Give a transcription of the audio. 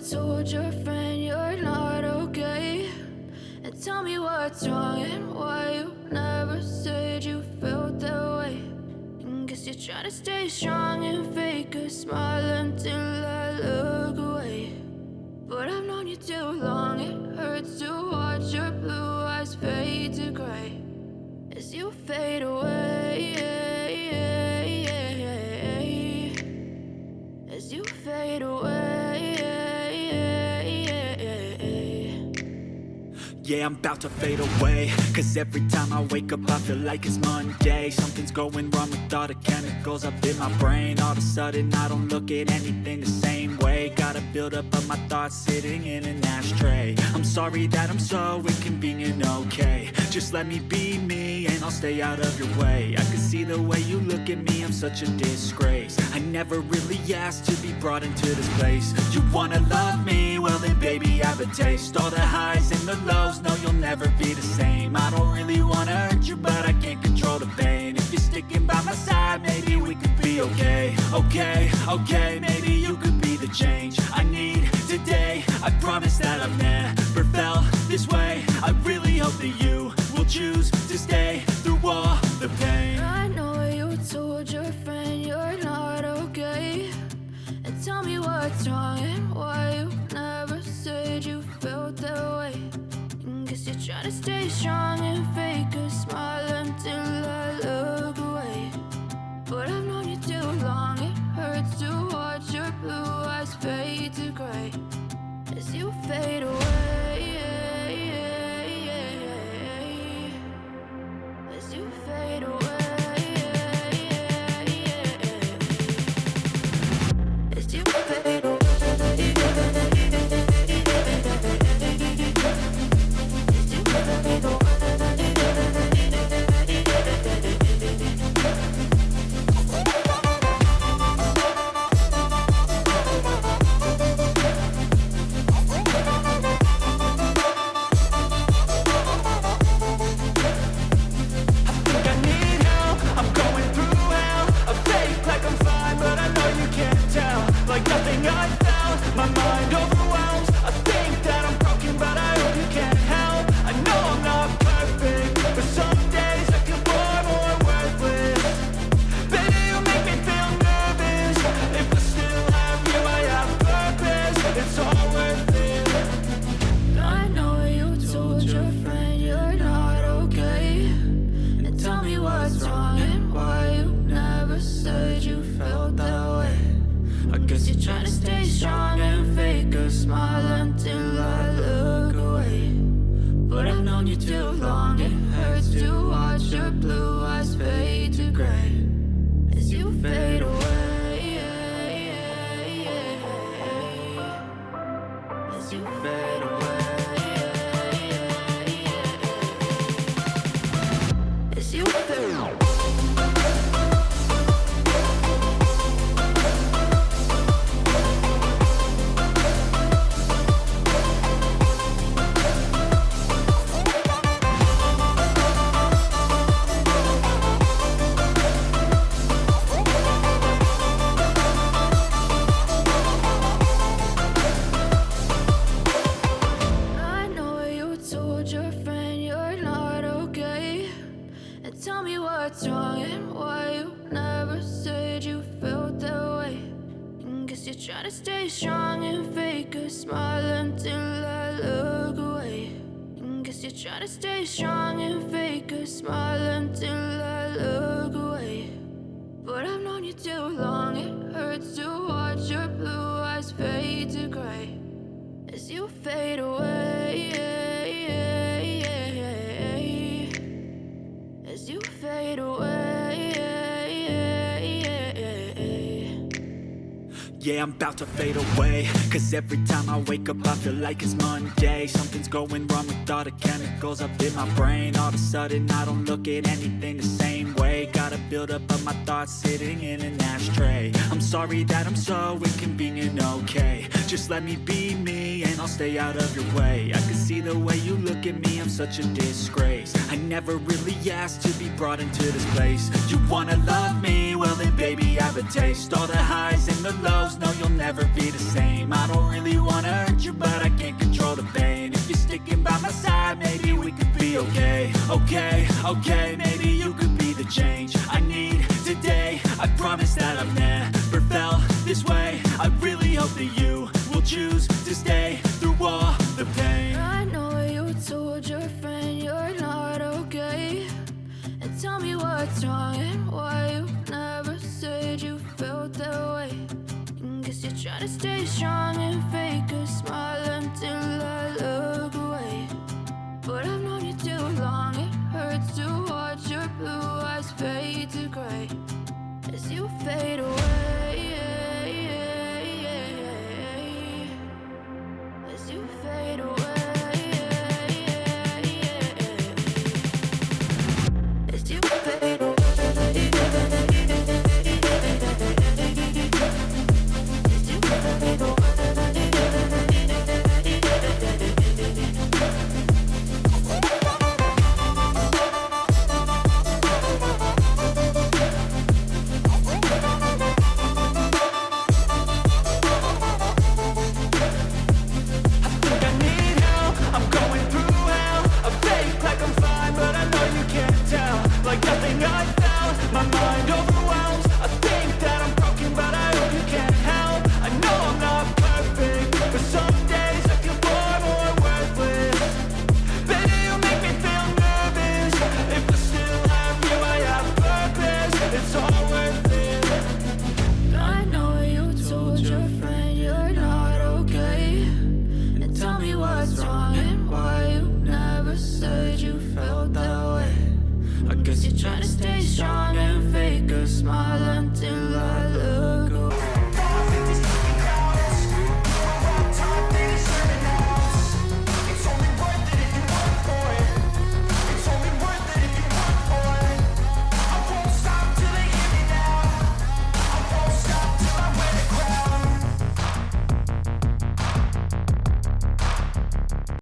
told your friend you're not okay? And tell me what's wrong and why you never said you felt that way. And guess you're trying to stay strong and fake a smile until I look away. But I've known you too long, it hurts to watch your blue eyes fade to gray as you fade away, as you fade away. Yeah, I'm about to fade away, cause every time I wake up I feel like it's Monday. Something's going wrong with all the chemicals up in my brain. All of a sudden I don't look at anything the same way. Got a buildup of my thoughts sitting in an ashtray. I'm sorry that I'm so inconvenient, okay? Just let me be me and I'll stay out of your way. I can see the way you look at me, I'm such a disgrace. I never really asked to be brought into this place. You wanna love me? Well then baby I have a taste. All the highs and the lows, no you'll never be the same. I don't really wanna hurt you but I can't control the pain. If you're sticking by my side maybe we could be okay. Okay, maybe you could be the change I need today. I promise that I've never felt this way. I really hope that you will choose to stay through all the pain. I know you told your friend you're not okay. And tell me what's wrong and why you never said you felt that way. And guess you're trying to stay strong and fake a smile until I look away. But I've known you too long, it hurts to watch your blue eyes fade to gray as you fade away, as you fade away, as you fade away. Like nothing I felt, my mind overwhelms. I think that I'm broken, but I hope you can't help. I know I'm not perfect, but some days I feel far more worthless. Baby, you make me feel nervous. If I still have you, I have purpose. It's all worth it. I know you told your friend you're not okay. And tell me what's wrong and why you never said you felt that way. I guess you're trying to stay strong and fake a smile until I look away. But I've known you too long, it hurts to watch your blue eyes fade to gray as you fade away, as you fade away, as you fade away. Tell me what's wrong and why you never said you felt that way. And guess you're trying to stay strong and fake a smile until I look away. And guess you're trying to stay strong and fake a smile until I look away. But I've known you too long, it hurts to watch your blue eyes fade to gray as you fade away, as you fade away. Yeah, I'm about to fade away, cause every time I wake up I feel like it's Monday. Something's going wrong with all the chemicals up in my brain. All of a sudden I don't look at anything the same way. Got a buildup of my thoughts sitting in an ashtray. I'm sorry that I'm so inconvenient, okay? Just let me be me and I'll stay out of your way. I can see the way you look at me, I'm such a disgrace. I never really asked to be brought into this place. You wanna love me? Well then baby I have a taste. All the highs and the lows, no you'll never be the same. I don't really wanna you, but I can't control the pain. If you're sticking by my side, maybe we could be okay. Okay, okay, maybe you could be the change I need today. I promise that I've never felt this way. I really hope that you will choose to stay through all the pain. I know you told your friend you're not okay, and tell me what's wrong and why you never said you felt that way. Guess you're trying to stay strong and fake a smile until I look away. But I've known you too long, it hurts to watch your blue eyes fade to gray as you fade away.